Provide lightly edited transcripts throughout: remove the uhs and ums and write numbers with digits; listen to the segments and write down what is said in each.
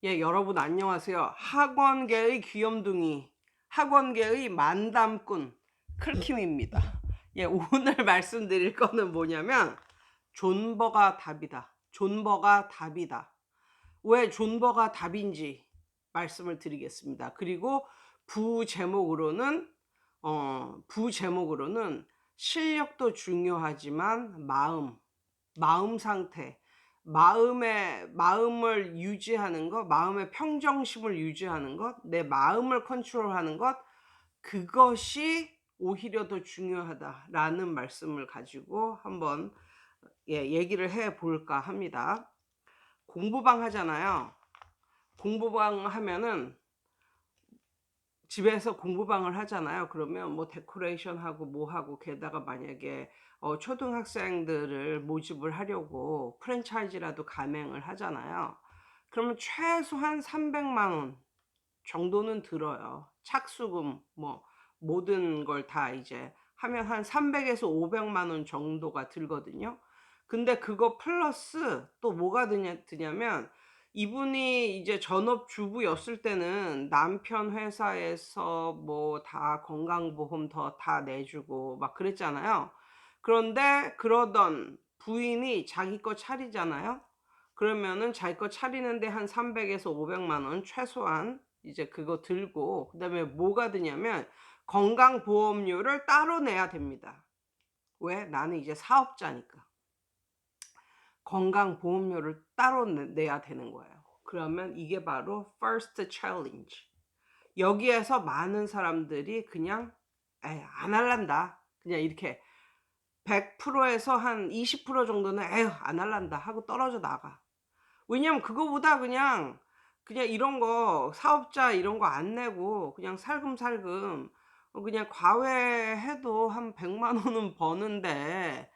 예, 여러분 안녕하세요. 학원계의 귀염둥이, 학원계의 만담꾼 클킴입니다. 예, 오늘 말씀드릴 거는 뭐냐면 존버가 답이다. 존버가 답이다. 왜 존버가 답인지 말씀을 드리겠습니다. 그리고 부제목으로는 부제목으로는 실력도 중요하지만 마음 상태, 마음을 유지하는 것, 마음의 평정심을 유지하는 것, 내 마음을 컨트롤하는 것, 그것이 오히려 더 중요하다라는 말씀을 가지고 한번 얘기를 해 볼까 합니다. 공부방 하잖아요. 공부방 하면은 집에서 공부방을 하잖아요. 그러면 뭐 데코레이션 하고 뭐 하고, 게다가 만약에 초등학생들을 모집을 하려고 프랜차이즈라도 가맹을 하잖아요. 그러면 최소한 300만 원 정도는 들어요. 착수금 뭐 모든 걸 다 이제 하면 한 300에서 500만 원 정도가 들거든요. 근데 그거 플러스 또 뭐가 드냐면, 이분이 이제 전업주부였을 때는 남편 회사에서 뭐 다 건강보험 다 내주고 막 그랬잖아요. 그런데 그러던 부인이 자기 거 차리잖아요. 그러면은 자기 거 차리는데 한 300에서 500만 원 최소한 이제 그거 들고, 그다음에 뭐가 드냐면 건강보험료를 따로 내야 됩니다. 왜? 나는 이제 사업자니까. 건강보험료를 따로 내야 되는 거예요. 그러면 이게 바로 first challenge. 여기에서 많은 사람들이 그냥 에이, 안 할란다. 그냥 이렇게 100%에서 한 20% 정도는 에휴, 안 할란다 하고 떨어져 나가. 왜냐면 그거보다 그냥 이런 거 사업자 이런 거 안 내고 그냥 살금살금 그냥 과외해도 한 100만 원은 버는데,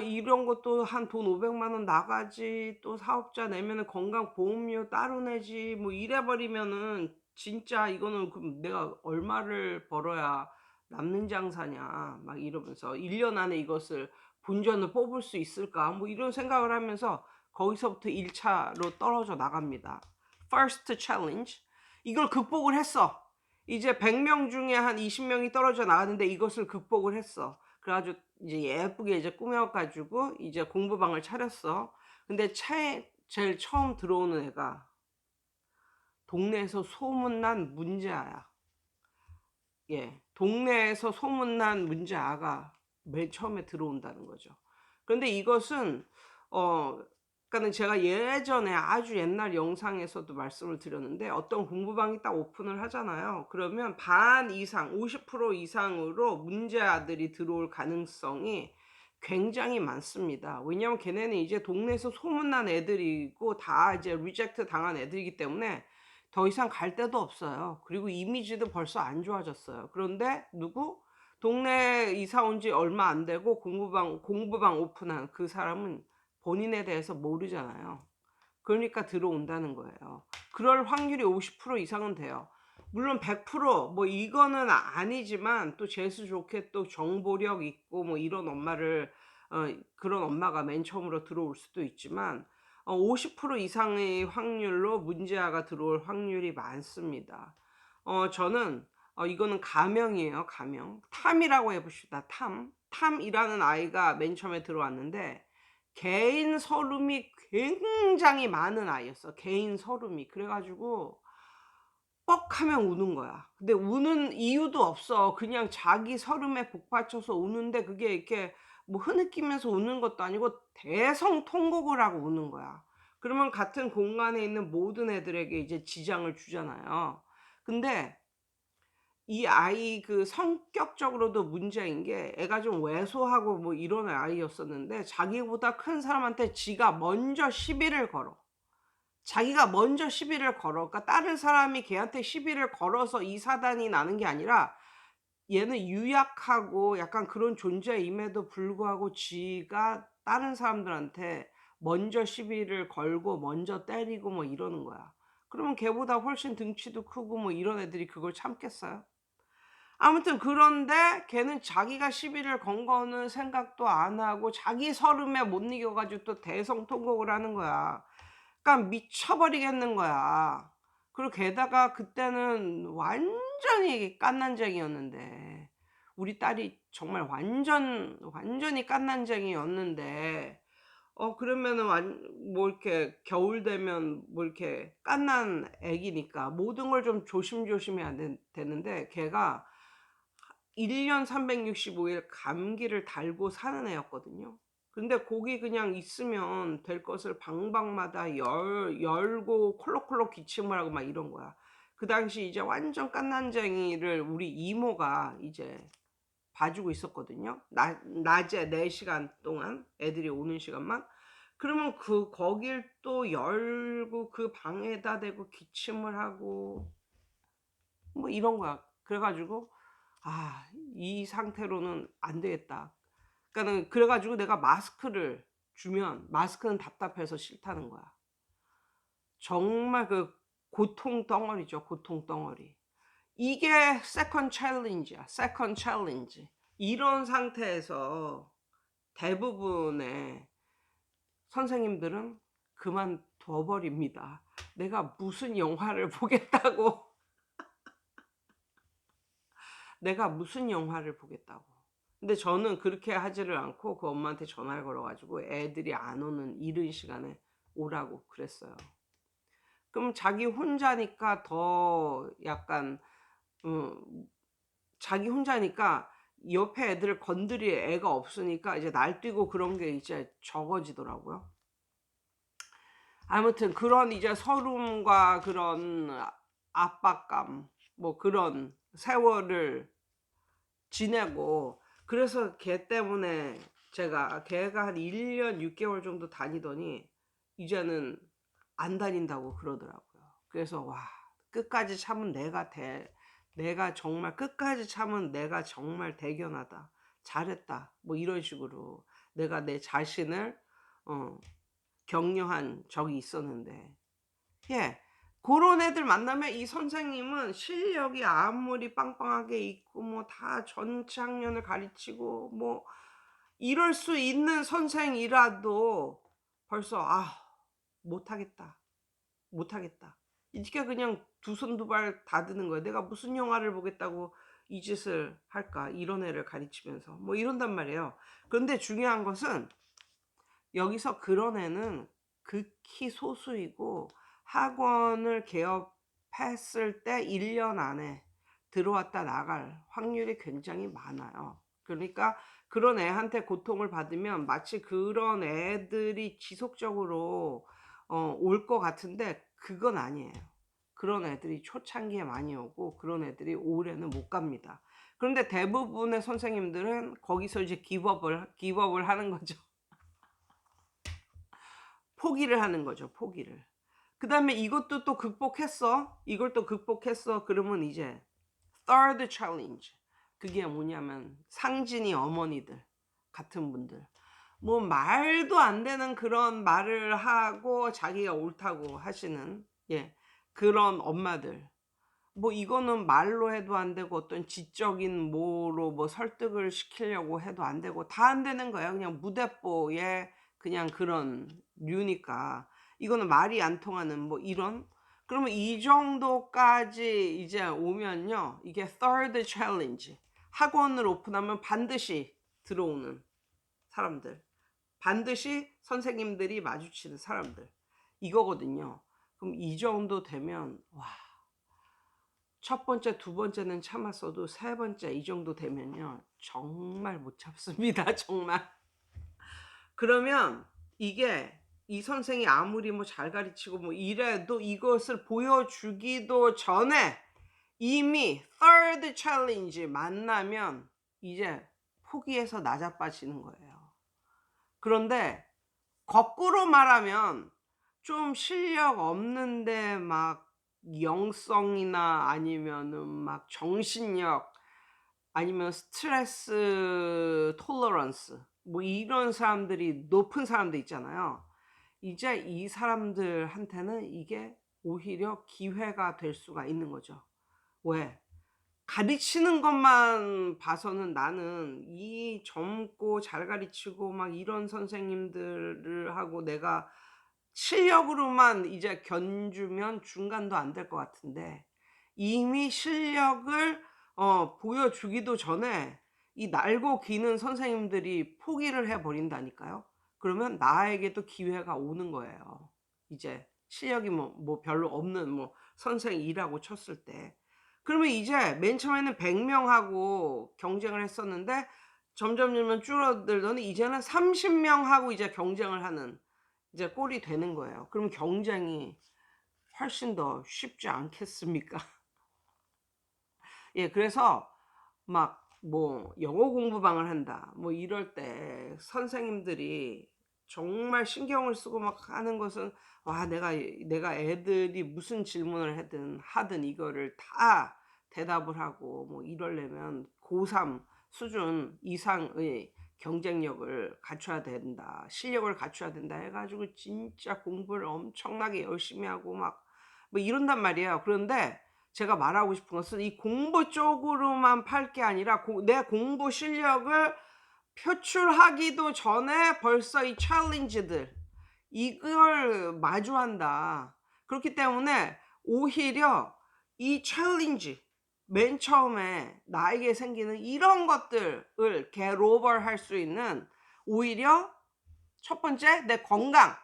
이런 것도 한 돈 500만 원 나가지, 또 사업자 내면은 건강보험료 따로 내지, 뭐 이래 버리면은 진짜 이거는 그럼 내가 얼마를 벌어야 남는 장사냐 막 이러면서 1년 안에 이것을 본전을 뽑을 수 있을까 뭐 이런 생각을 하면서 거기서부터 1차로 떨어져 나갑니다. First challenge. 이걸 극복을 했어. 이제 100명 중에 한 20명이 떨어져 나가는데 이것을 극복을 했어. 그래가지고 이제 예쁘게 이제 꾸며가지고 이제 공부방을 차렸어. 근데 제일 처음 들어오는 애가 동네에서 소문난 문제아야. 예, 동네에서 소문난 문제아가 맨 처음에 들어온다는 거죠. 그런데 이것은 어 그러니까는 제가 예전에 아주 옛날 영상에서도 말씀을 드렸는데, 어떤 공부방이 딱 오픈을 하잖아요. 그러면 반 이상, 50% 이상으로 문제아들이 들어올 가능성이 굉장히 많습니다. 왜냐하면 걔네는 이제 동네에서 소문난 애들이고 다 이제 리젝트 당한 애들이기 때문에 더 이상 갈 데도 없어요. 그리고 이미지도 벌써 안 좋아졌어요. 그런데 동네 이사 온 지 얼마 안 되고 공부방 오픈한 그 사람은 본인에 대해서 모르잖아요. 그러니까 들어온다는 거예요. 그럴 확률이 50% 이상은 돼요. 물론 100%뭐 이거는 아니지만, 또 재수 좋게 또 정보력 있고 뭐 이런 그런 엄마가 맨 처음으로 들어올 수도 있지만, 50% 이상의 확률로 문제아가 들어올 확률이 많습니다. 저는 이거는 가명이에요. 가명. 탐이라고 해봅시다. 탐이라는 아이가 맨 처음에 들어왔는데 개인 서름이 굉장히 많은 아이였어. 개인 서름이. 그래가지고 뻑하면 우는 거야. 근데 우는 이유도 없어. 그냥 자기 서름에 복받쳐서 우는데, 그게 이렇게 뭐 흐느끼면서 우는 것도 아니고 대성통곡을 하고 우는 거야. 그러면 같은 공간에 있는 모든 애들에게 이제 지장을 주잖아요. 근데 이 아이 그 성격적으로도 문제인 게, 애가 좀 왜소하고 뭐 이런 아이였었는데 자기보다 큰 사람한테 지가 먼저 시비를 걸어. 자기가 먼저 시비를 걸어. 그러니까 다른 사람이 걔한테 시비를 걸어서 이 사단이 나는 게 아니라, 얘는 유약하고 약간 그런 존재임에도 불구하고 지가 다른 사람들한테 먼저 시비를 걸고 먼저 때리고 뭐 이러는 거야. 그러면 걔보다 훨씬 등치도 크고 뭐 이런 애들이 그걸 참겠어요? 아무튼 그런데 걔는 자기가 시비를 건 거는 생각도 안 하고 자기 서름에 못 이겨 가지고 또 대성통곡을 하는 거야. 약간 미쳐버리겠는 거야. 그리고 게다가 그때는 완전히 갓난쟁이였는데 우리 딸이 정말 완전히 갓난쟁이였는데 그러면은 뭐 이렇게 겨울 되면 뭐 이렇게 갓난 애기니까 모든 걸 좀 조심조심해야 되는데 걔가 1년 365일 감기를 달고 사는 애였거든요. 근데 거기 그냥 있으면 될 것을 방방마다 열고 콜록콜록 기침을 하고 막 이런 거야. 그 당시 이제 완전 갓난쟁이를 우리 이모가 이제 봐주고 있었거든요. 낮에 4시간 동안 애들이 오는 시간만. 그러면 거길 또 열고 그 방에다 대고 기침을 하고 뭐 이런 거야. 그래 가지고 '아 이 상태로는 안 되겠다.' 그러니까는 그래 가지고 내가 마스크를 주면 마스크는 답답해서 싫다는 거야. 정말 그 고통 덩어리죠, 고통 덩어리. 이게 세컨드 챌린지야, 세컨드 챌린지. 이런 상태에서 대부분의 선생님들은 그만둬 버립니다. 내가 무슨 영화를 보겠다고. 내가 무슨 영화를 보겠다고. 근데 저는 그렇게 하지를 않고 그 엄마한테 전화를 걸어 가지고 애들이 안 오는 이른 시간에 오라고 그랬어요. 그럼 자기 혼자니까 더 약간 자기 혼자니까 옆에 애들을 건드릴 애가 없으니까 이제 날뛰고 그런 게 이제 적어지더라고요. 아무튼 그런 이제 서름과 그런 압박감 뭐 그런 세월을 지내고 그래서 걔 때문에 걔가 한 1년 6 개월 정도 다니더니 이제는 안 다닌다고 그러더라고요. 그래서 '와 끝까지 참은 내가 정말 끝까지 참은 내가 정말 대견하다. 잘했다.' 뭐 이런 식으로 내가 내 자신을 어 격려한 적이 있었는데 예. 고런 애들 만나면 이 선생님은 실력이 아무리 빵빵하게 있고 뭐 다 전체 학년을 가르치고 뭐 이럴 수 있는 선생이라도 벌써 '아 못하겠다. 못하겠다.' 이게 그냥 두 손 두 발 다 드는 거예요. '내가 무슨 영화를 보겠다고 이 짓을 할까?' 이런 애를 가르치면서 뭐 이런단 말이에요. 그런데 중요한 것은 여기서 그런 애는 극히 소수이고 학원을 개업했을 때 1년 안에 들어왔다 나갈 확률이 굉장히 많아요. 그러니까 그런 애한테 고통을 받으면 마치 그런 애들이 지속적으로 올 것 같은데 그건 아니에요. 그런 애들이 초창기에 많이 오고 그런 애들이 오래는 못 갑니다. 그런데 대부분의 선생님들은 거기서 이제 기브업을 하는 거죠. 포기를 하는 거죠, 포기를. 그다음에 이것도 또 극복했어. 이걸 또 극복했어. 그러면 이제 third challenge. 그게 뭐냐면 상진이 어머니들 같은 분들. 뭐 말도 안 되는 그런 말을 하고 자기가 옳다고 하시는 그런 엄마들. 뭐 이거는 말로 해도 안 되고 어떤 지적인 뭐로 뭐 설득을 시키려고 해도 안 되고 다 안 되는 거예요. 그냥 무대뽀의 그냥 그런 류니까. 이거는 말이 안 통하는 뭐 이런 그러면 이 정도까지 이제 오면요. 이게 third challenge. 학원을 오픈하면 반드시 들어오는 사람들. 반드시 선생님들이 마주치는 사람들. 이거거든요. 그럼 이 정도 되면 와 첫 번째, 두 번째는 참았어도 세 번째 이 정도 되면요. 정말 못 참습니다 정말. 그러면 이게 이 선생이 아무리 뭐 잘 가르치고 뭐 이래도 이것을 보여주기도 전에 이미 third challenge 만나면 이제 포기해서 나자빠지는 거예요. 그런데 거꾸로 말하면 좀 실력 없는데 막 영성이나 아니면은 막 정신력 아니면 스트레스 톨러런스 뭐 이런 사람들이 높은 사람들 있잖아요. 이제 이 사람들한테는 이게 오히려 기회가 될 수가 있는 거죠. 왜? 가르치는 것만 봐서는 나는 이 젊고 잘 가르치고 막 이런 선생님들을 하고 내가 실력으로만 이제 견주면 중간도 안 될 것 같은데 이미 실력을 보여주기도 전에 이 날고 기는 선생님들이 포기를 해 버린다니까요. 그러면 나에게도 기회가 오는 거예요. 이제 실력이 뭐 별로 없는 뭐 선생이라고 쳤을 때. 그러면 이제 맨 처음에는 100 명하고 경쟁을 했었는데 점점 줄어들더니 이제는 30 명하고 이제 경쟁을 하는 이제 꼴이 되는 거예요. 그럼 경쟁이 훨씬 더 쉽지 않겠습니까? 예, 그래서 막 뭐 영어 공부방을 한다 뭐 이럴 때 선생님들이 정말 신경을 쓰고 막 하는 것은 와, 내가 애들이 무슨 질문을 하든 이거를 다 대답을 하고 뭐 이러려면 고3 수준 이상의 경쟁력을 갖춰야 된다, 실력을 갖춰야 된다 해 가지고 진짜 공부를 엄청나게 열심히 하고 막 뭐 이런단 말이에요. 그런데 제가 말하고 싶은 것은 이 공부 쪽으로만 팔 게 아니라 내 공부 실력을 표출하기도 전에 벌써 이 챌린지들 이걸 마주한다. 그렇기 때문에 오히려 이 챌린지 맨 처음에 나에게 생기는 이런 것들을 get over 할 수 있는 오히려 첫 번째 내 건강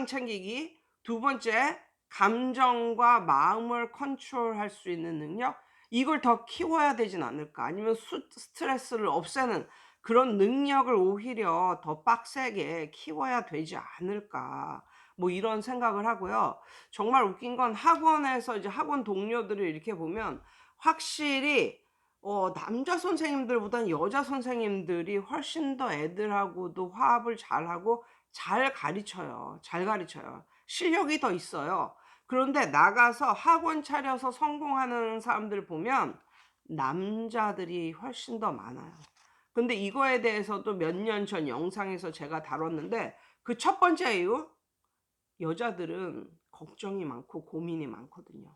챙기기, 두 번째 감정과 마음을 컨트롤할 수 있는 능력, 이걸 더 키워야 되진 않을까. 아니면 스트레스를 없애는 그런 능력을 오히려 더 빡세게 키워야 되지 않을까. 뭐 이런 생각을 하고요. 정말 웃긴 건 학원에서 이제 학원 동료들을 이렇게 보면 확실히 남자 선생님들보다는 여자 선생님들이 훨씬 더 애들하고도 화합을 잘하고 잘 가르쳐요. 잘 가르쳐요. 실력이 더 있어요. 그런데 나가서 학원 차려서 성공하는 사람들 보면 남자들이 훨씬 더 많아요. 근데 이거에 대해서도 몇 년 전 영상에서 제가 다뤘는데 그 첫 번째 이유, 여자들은 걱정이 많고 고민이 많거든요.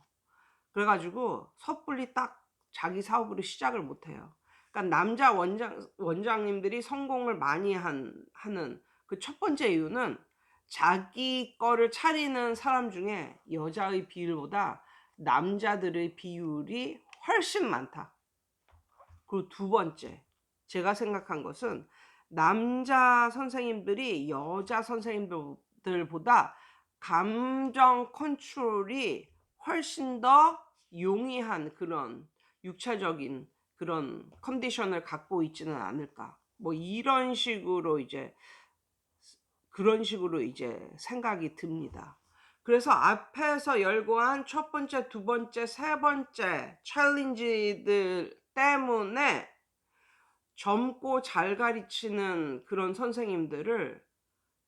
그래 가지고 섣불리 딱 자기 사업으로 시작을 못 해요. 그러니까 남자 원장님들이 성공을 많이 하는 그 첫 번째 이유는 자기 거를 차리는 사람 중에 여자의 비율보다 남자들의 비율이 훨씬 많다. 그리고 두 번째, 제가 생각한 것은 남자 선생님들이 여자 선생님들보다 감정 컨트롤이 훨씬 더 용이한 그런 육체적인 그런 컨디션을 갖고 있지는 않을까. 뭐 이런 식으로 이제 그런 식으로 이제 생각이 듭니다. 그래서 앞에서 열거한 첫 번째, 두 번째, 세 번째 챌린지들 때문에 젊고 잘 가르치는 그런 선생님들을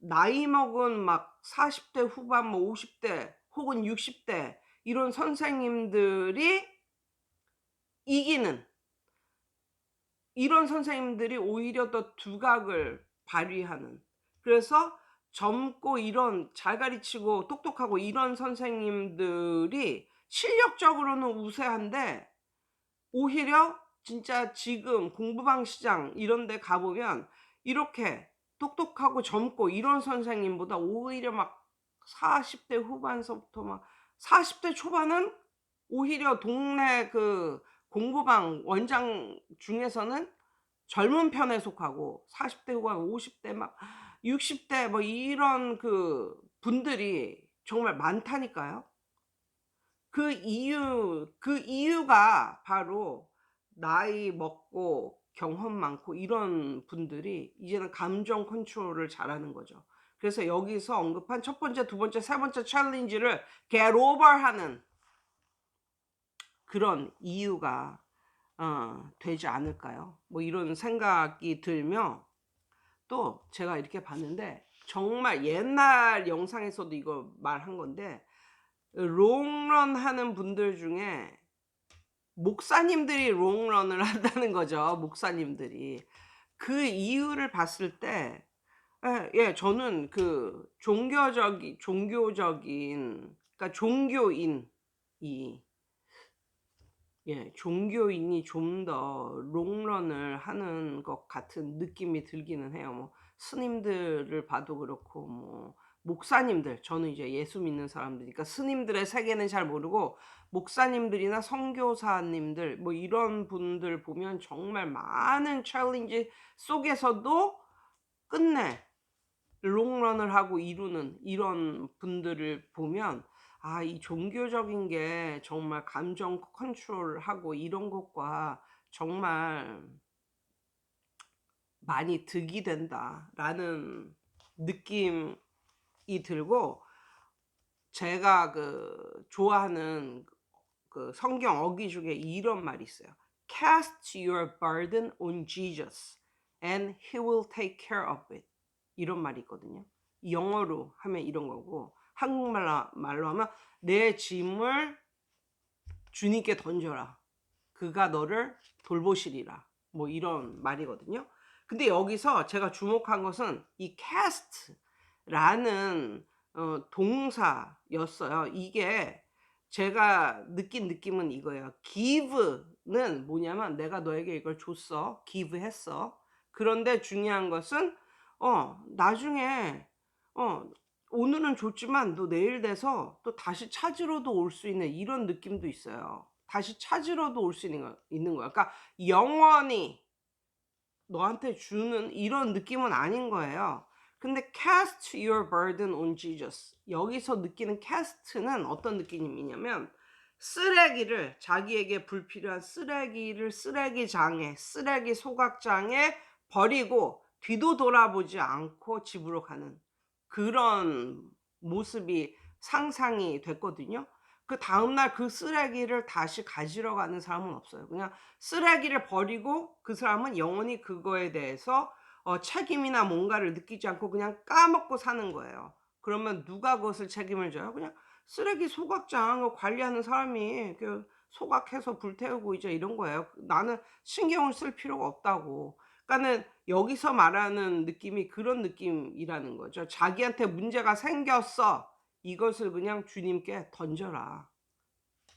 나이 먹은 막 40대 후반 뭐 50대 혹은 60대 이런 선생님들이 이기는, 이런 선생님들이 오히려 더 두각을 발휘하는, 그래서 젊고 이런 잘 가르치고 똑똑하고 이런 선생님들이 실력적으로는 우세한데 오히려 진짜 지금 공부방 시장 이런 데 가 보면 이렇게 똑똑하고 젊고 이런 선생님보다 오히려 막 40대 후반서부터 막 40대 초반은 오히려 동네 그 공부방 원장 중에서는 젊은 편에 속하고 40대 후반 50대 막 60대 뭐 이런 그 분들이 정말 많다니까요. 그 이유가 바로 나이 먹고 경험 많고 이런 분들이 이제는 감정 컨트롤을 잘하는 거죠. 그래서 여기서 언급한 첫 번째, 두 번째, 세 번째 챌린지를 get over 하는 그런 이유가 되지 않을까요? 뭐 이런 생각이 들며, 또 제가 이렇게 봤는데 정말 옛날 영상에서도 이거 말한 건데 롱런 하는 분들 중에 목사님들이 롱런을 한다는 거죠. 목사님들이. 그 이유를 봤을 때 저는 그 종교적인 그러니까 종교인이 좀 더 롱런을 하는 것 같은 느낌이 들기는 해요. 뭐 스님들을 봐도 그렇고 뭐 목사님들, 저는 이제 예수 믿는 사람들이니까 스님들의 세계는 잘 모르고 목사님들이나 선교사님들 뭐 이런 분들 보면 정말 많은 챌린지 속에서도 끝내 롱런을 하고 이루는 이런 분들을 보면 이 종교적인 게 정말 감정 컨트롤하고 이런 것과 정말 많이 득이 된다라는 느낌이 들고, 제가 좋아하는 그 성경 어귀 중에 이런 말이 있어요. Cast your burden on Jesus and he will take care of it. 이런 말이 있거든요. 영어로 하면 이런 거고, 한국말로 하면 내 짐을 주님께 던져라. 그가 너를 돌보시리라. 뭐 이런 말이거든요. 근데 여기서 제가 주목한 것은 이 cast라는 동사였어요. 이게 제가 느낀 느낌은 이거예요. give는 뭐냐면 내가 너에게 이걸 줬어. give 했어. 그런데 중요한 것은 나중에 오늘은 줬지만 너 내일 돼서 또 다시 찾으러도 올 수 있는 이런 느낌도 있어요. 다시 찾으러도 올 수 있는 거야. 그러니까 영원히 너한테 주는 이런 느낌은 아닌 거예요. 근데 cast your burden on Jesus. 여기서 느끼는 cast는 어떤 느낌이냐면 쓰레기를, 자기에게 불필요한 쓰레기를 쓰레기장에, 쓰레기 소각장에 버리고 뒤도 돌아보지 않고 집으로 가는 그런 모습이 상상이 됐거든요. 그 다음날 그 쓰레기를 다시 가지러 가는 사람은 없어요. 그냥 쓰레기를 버리고 그 사람은 영원히 그거에 대해서 책임이나 뭔가를 느끼지 않고 그냥 까먹고 사는 거예요. 그러면 누가 그것을 책임을 져요? 그냥 쓰레기 소각장 관리하는 사람이 소각해서 불태우고 이제 이런 거예요. 나는 신경을 쓸 필요가 없다고. 그러니까는 여기서 말하는 느낌이 그런 느낌이라는 거죠. 자기한테 문제가 생겼어. 이것을 그냥 주님께 던져라.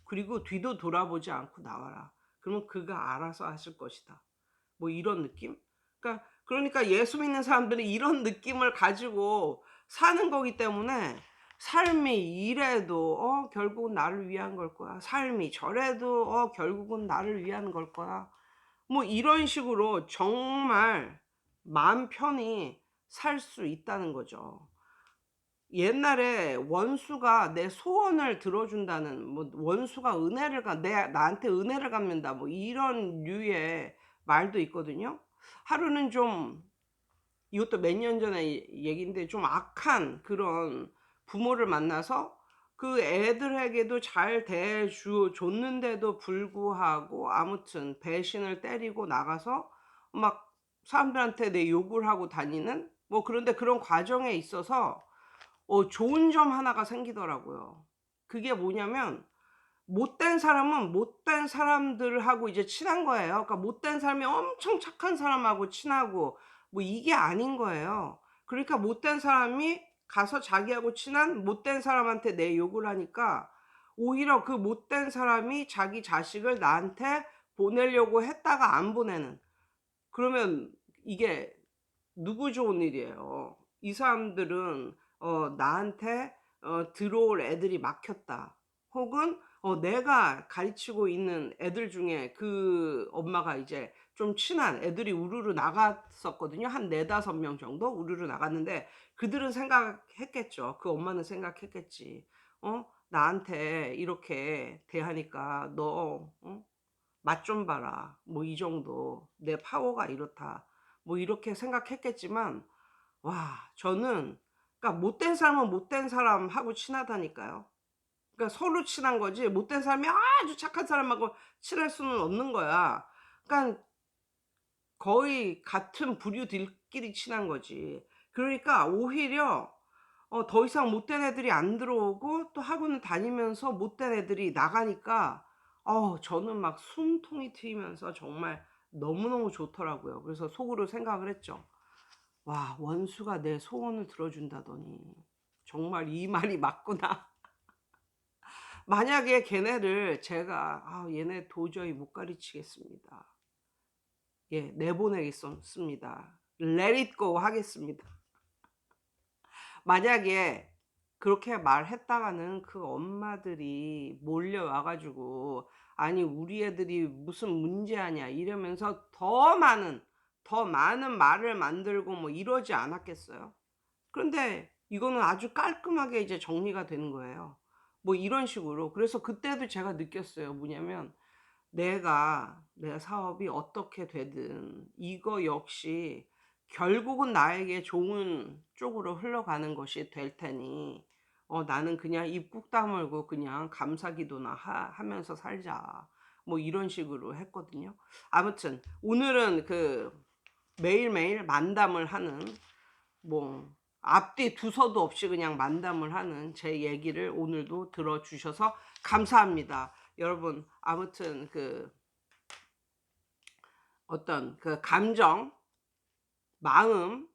그리고 뒤도 돌아보지 않고 나와라. 그러면 그가 알아서 하실 것이다. 뭐 이런 느낌? 그러니까 예수 믿는 사람들이 이런 느낌을 가지고 사는 거기 때문에 삶이 이래도 결국은 나를 위한 걸 거야. 삶이 저래도 결국은 나를 위한 걸 거야. 뭐 이런 식으로 정말 마음 편히 살 수 있다는 거죠. 옛날에 원수가 내 소원을 들어준다는, 뭐 원수가 나한테 은혜를 갚는다, 뭐 이런 류의 말도 있거든요. 하루는 좀, 이것도 몇 년 전의 얘기인데, 좀 악한 그런 부모를 만나서 그 애들에게도 잘 대해줬는데도 불구하고 아무튼 배신을 때리고 나가서 막 사람들한테 내 욕을 하고 다니는, 뭐 그런데 그런 과정에 있어서 좋은 점 하나가 생기더라고요. 그게 뭐냐면 못된 사람은 못된 사람들하고 이제 친한 거예요. 그러니까 못된 사람이 엄청 착한 사람하고 친하고 뭐 이게 아닌 거예요. 그러니까 못된 사람이 가서 자기하고 친한 못된 사람한테 내 욕을 하니까 오히려 그 못된 사람이 자기 자식을 나한테 보내려고 했다가 안 보내는, 그러면 이게 누구 좋은 일이에요. 이 사람들은 나한테 들어올 애들이 막혔다. 혹은 내가 가르치고 있는 애들 중에 그 엄마가 이제 좀 친한 애들이 우르르 나갔었거든요. 한 4-5명 정도 우르르 나갔는데 그들은 생각했겠죠. 그 엄마는 생각했겠지. 나한테 이렇게 대하니까 너 맛 좀 봐라. 뭐 이 정도. 내 파워가 이렇다. 뭐 이렇게 생각했겠지만 저는, 그러니까 못된 사람은 못된 사람하고 친하다니까요. 그러니까 서로 친한 거지 못된 사람이 아주 착한 사람하고 친할 수는 없는 거야. 그러니까 거의 같은 부류들끼리 친한 거지. 그러니까 오히려 더 이상 못된 애들이 안 들어오고 또 학원을 다니면서 못된 애들이 나가니까 저는 막 숨통이 트이면서 정말 너무너무 좋더라고요. 그래서 속으로 생각을 했죠. 와, 원수가 내 소원을 들어준다더니 정말 이 말이 맞구나. 만약에 걔네를 제가 얘네 도저히 못 가르치겠습니다. 내보내겠습니다. Let it go 하겠습니다. 만약에 그렇게 말했다가는 그 엄마들이 몰려와 가지고 "아니 우리 애들이 무슨 문제아냐." 이러면서 더 많은 말을 만들고 뭐 이러지 않았겠어요? 그런데 이거는 아주 깔끔하게 이제 정리가 되는 거예요. 뭐 이런 식으로. 그래서 그때도 제가 느꼈어요. 뭐냐면 내 사업이 어떻게 되든 이거 역시 결국은 나에게 좋은 쪽으로 흘러가는 것이 될 테니 나는 그냥 입 꾹 다물고 그냥 감사기도나 하면서 살자. 뭐 이런 식으로 했거든요. 아무튼 오늘은 그 매일매일 만담을 하는, 뭐 앞뒤 두서도 없이 그냥 만담을 하는 제 얘기를 오늘도 들어주셔서 감사합니다. 여러분 아무튼 그 어떤 그 감정, 마음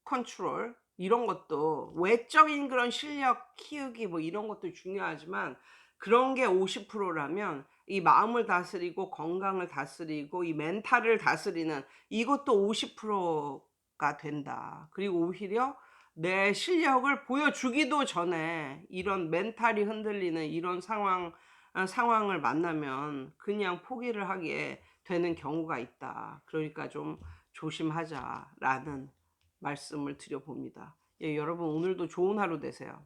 컨트롤 이런 것도 외적인 그런 실력 키우기 뭐 이런 것도 중요하지만 그런 게 50% 라면 이 마음을 다스리고 건강을 다스리고 이 멘탈을 다스리는 이것도 50%가 된다. 그리고 오히려 내 실력을 보여주기도 전에 이런 멘탈이 흔들리는 이런 상황을 만나면 그냥 포기를 하게 되는 경우가 있다. 그러니까 좀 조심하자라는 말씀을 드려 봅니다. 예, 여러분 오늘도 좋은 하루 되세요.